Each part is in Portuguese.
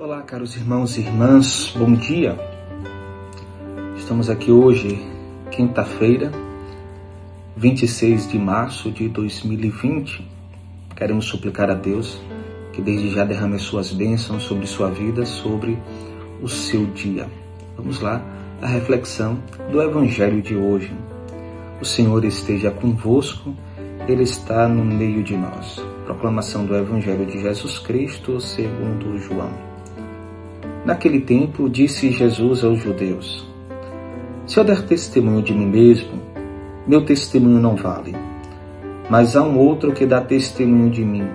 Olá, caros irmãos e irmãs, bom dia. Estamos aqui hoje, quinta-feira, 26 de março de 2020. Queremos suplicar a Deus que desde já derrame suas bênçãos sobre sua vida, sobre o seu dia. Vamos lá, a reflexão do Evangelho de hoje. O Senhor esteja convosco, Ele está no meio de nós. Proclamação do Evangelho de Jesus Cristo segundo João. Naquele tempo, disse Jesus aos judeus: se eu der testemunho de mim mesmo, meu testemunho não vale. Mas há um outro que dá testemunho de mim,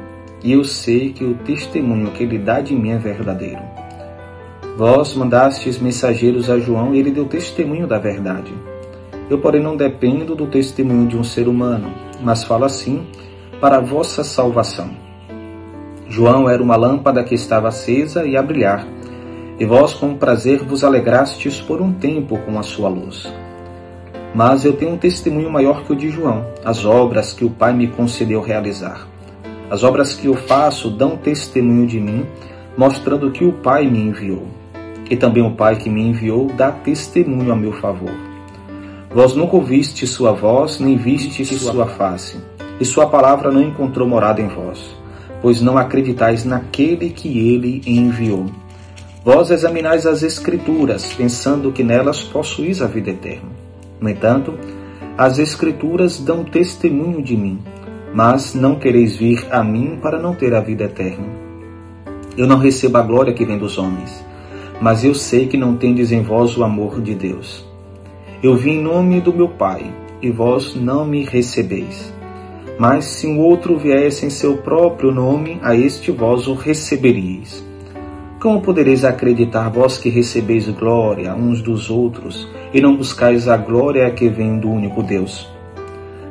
e eu sei que o testemunho que ele dá de mim é verdadeiro. Vós mandastes mensageiros a João, e ele deu testemunho da verdade. Eu, porém, não dependo do testemunho de um ser humano, mas falo assim para a vossa salvação. João era uma lâmpada que estava acesa e a brilhar, e vós com prazer vos alegrastes por um tempo com a sua luz. Mas eu tenho um testemunho maior que o de João, as obras que o Pai me concedeu realizar. As obras que eu faço dão testemunho de mim, mostrando que o Pai me enviou. E também o Pai que me enviou dá testemunho a meu favor. Vós nunca ouvistes sua voz, nem vistes sua face, e sua palavra não encontrou morada em vós, pois não acreditais naquele que ele enviou. Vós examinais as Escrituras, pensando que nelas possuís a vida eterna. No entanto, as Escrituras dão testemunho de mim, mas não quereis vir a mim para não ter a vida eterna. Eu não recebo a glória que vem dos homens, mas eu sei que não tendes em vós o amor de Deus. Eu vim em nome do meu Pai, e vós não me recebeis. Mas se um outro viesse em seu próprio nome, a este vós o receberíeis. Como podereis acreditar vós que recebeis glória uns dos outros, e não buscais a glória que vem do único Deus?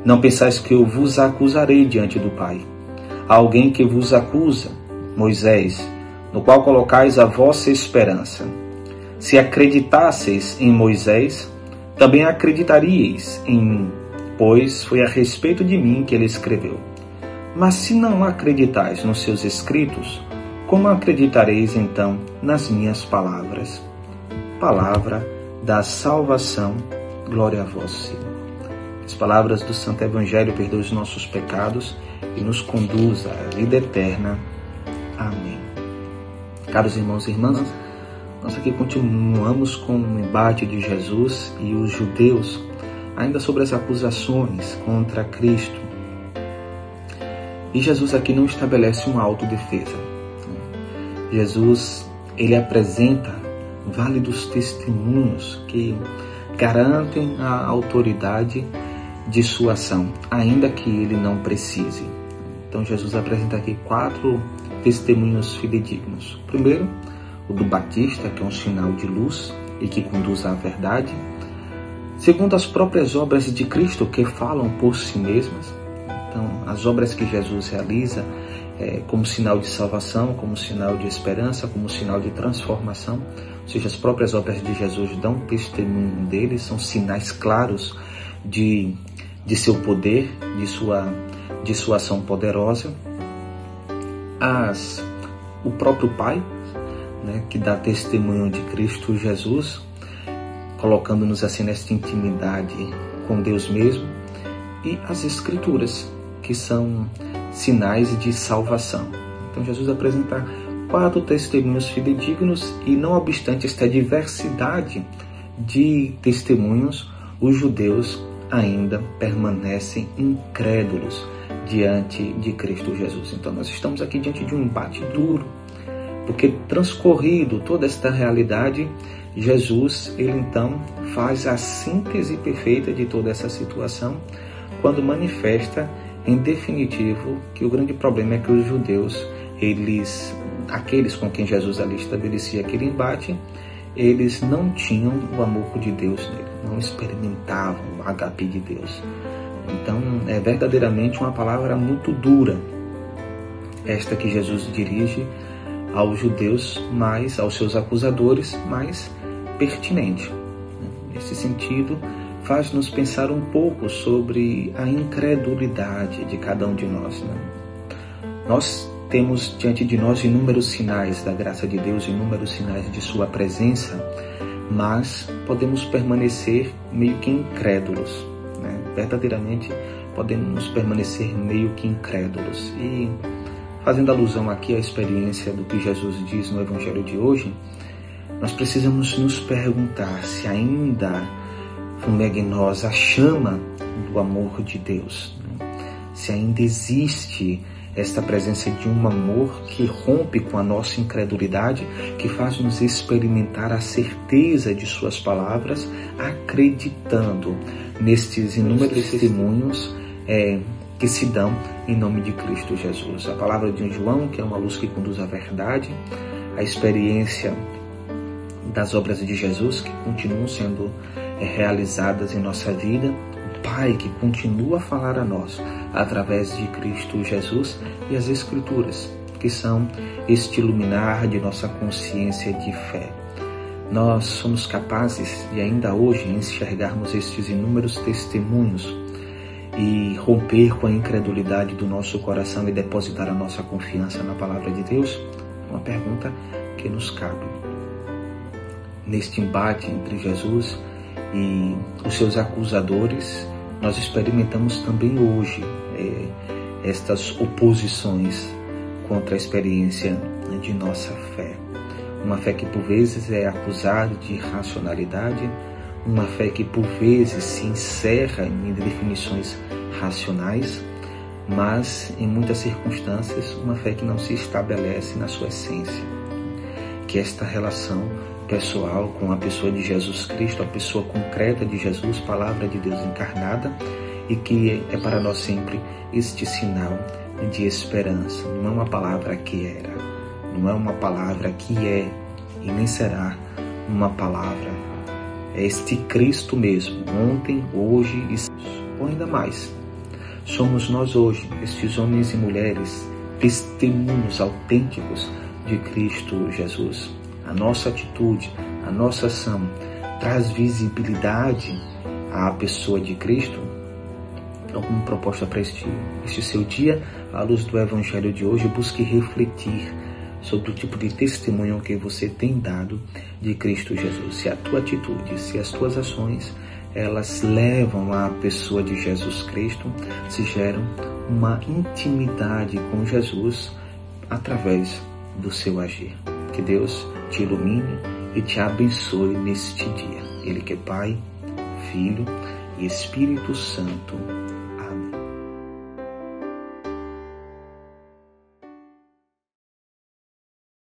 Não pensais que eu vos acusarei diante do Pai. Há alguém que vos acusa, Moisés, no qual colocais a vossa esperança. Se acreditasseis em Moisés, também acreditaríeis em mim, pois foi a respeito de mim que ele escreveu. Mas se não acreditais nos seus escritos, como acreditareis então nas minhas palavras? Palavra da salvação, glória a vós, Senhor. As palavras do Santo Evangelho perdoem os nossos pecados e nos conduz à vida eterna. Amém. Caros irmãos e irmãs, nós aqui continuamos com o embate de Jesus e os judeus, ainda sobre as acusações contra Cristo. E Jesus aqui não estabelece uma autodefesa. Jesus, ele apresenta válidos testemunhos que garantem a autoridade de sua ação, ainda que ele não precise. Então Jesus apresenta aqui 4 testemunhos fidedignos. Primeiro, o do Batista, que é um sinal de luz e que conduz à verdade. Segundo, as próprias obras de Cristo, que falam por si mesmas. Então, as obras que Jesus realiza como sinal de salvação, como sinal de esperança, como sinal de transformação. Ou seja, as próprias obras de Jesus dão testemunho dele, são sinais claros de seu poder, de sua ação poderosa. O próprio Pai, que dá testemunho de Cristo Jesus, colocando-nos assim nesta intimidade com Deus mesmo. E as Escrituras, que são sinais de salvação. Então Jesus apresenta 4 testemunhos fidedignos e, não obstante esta diversidade de testemunhos, os judeus ainda permanecem incrédulos diante de Cristo Jesus. Então nós estamos aqui diante de um embate duro, porque transcorrido toda esta realidade, Jesus, ele então faz a síntese perfeita de toda essa situação, quando manifesta em definitivo que o grande problema é que os judeus, aqueles com quem Jesus ali estabelecia aquele embate, eles não tinham o amor de Deus nele, não experimentavam o agape de Deus. Então é verdadeiramente uma palavra muito dura, esta que Jesus dirige aos judeus, mas aos seus acusadores, mais pertinente. Nesse sentido, faz-nos pensar um pouco sobre a incredulidade de cada um de nós. Nós temos diante de nós inúmeros sinais da graça de Deus, inúmeros sinais de sua presença, mas podemos permanecer meio que incrédulos, né? Verdadeiramente podemos permanecer meio que incrédulos. E fazendo alusão aqui à experiência do que Jesus diz no Evangelho de hoje, nós precisamos nos perguntar se ainda fumega em nós a chama do amor de Deus, né? Se ainda existe esta presença de um amor que rompe com a nossa incredulidade, que faz nos experimentar a certeza de suas palavras, acreditando nestes inúmeros testemunhos que se dão em nome de Cristo Jesus. A palavra de João, que é uma luz que conduz à verdade, a experiência das obras de Jesus que continuam sendo realizadas em nossa vida, o Pai que continua a falar a nós através de Cristo Jesus e as Escrituras, que são este iluminar de nossa consciência de fé. Nós somos capazes de ainda hoje enxergarmos estes inúmeros testemunhos e romper com a incredulidade do nosso coração e depositar a nossa confiança na palavra de Deus? Uma pergunta que nos cabe. Neste embate entre Jesus e os seus acusadores, nós experimentamos também hoje estas oposições contra a experiência de nossa fé. Uma fé que por vezes é acusada de irracionalidade, uma fé que por vezes se encerra em definições racionais, mas em muitas circunstâncias uma fé que não se estabelece na sua essência. Que esta relação pessoal com a pessoa de Jesus Cristo, a pessoa concreta de Jesus, palavra de Deus encarnada, e que é para nós sempre este sinal de esperança. Não é uma palavra que era, não é uma palavra que é e nem será uma palavra. É este Cristo mesmo, ontem, hoje e ou ainda mais. Somos nós hoje, estes homens e mulheres, testemunhos autênticos de Cristo Jesus. A nossa atitude, a nossa ação traz visibilidade à pessoa de Cristo. Alguma proposta para este seu dia, à luz do Evangelho de hoje, busque refletir sobre o tipo de testemunho que você tem dado de Cristo Jesus. Se a tua atitude, se as tuas ações, elas levam à pessoa de Jesus Cristo, se geram uma intimidade com Jesus através do seu agir. Que Deus te ilumine e te abençoe neste dia. Ele que é Pai, Filho e Espírito Santo.